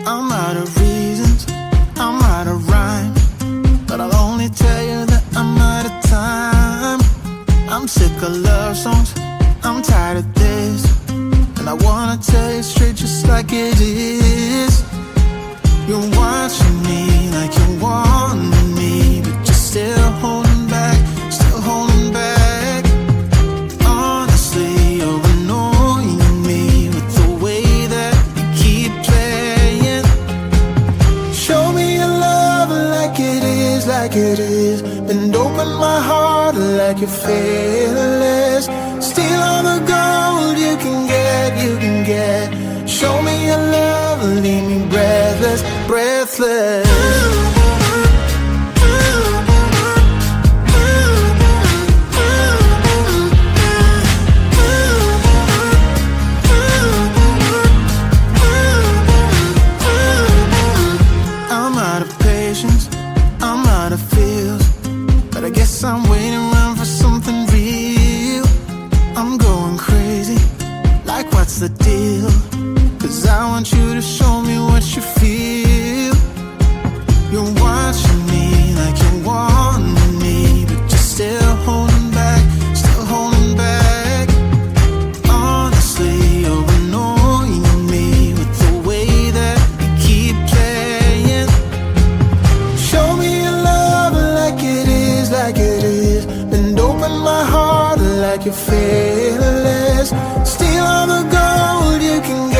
I'm out of reasons, I'm out of rhyme, but I'll only tell you that I'm out of time. I'm sick of love songs, I'm tired of this, and I wanna tell you straight just like it is. You're watching me like you're wanting me, but you're still holding back, still holding back. Honestly, you're annoying me with the way that you keep playing. Show me your love like it is, like it is. Bend open my heart like you're fearless. Steal all the gold you can get, you can get. Show me your love, leave me breathless, breathless. I'm out of patience, I'm out of feels, but I guess I'm waiting around for something real. I'm going crazy, like what's the deal? 'Cause I want you to show me what you feel. You're watching me like you're wanting me, but you're still holding back, still holding back. Honestly, you're annoying me with the way that you keep playing. Show me your love like it is, like it is. Bend open my heart like you're fearless. Steal all the gold you can get,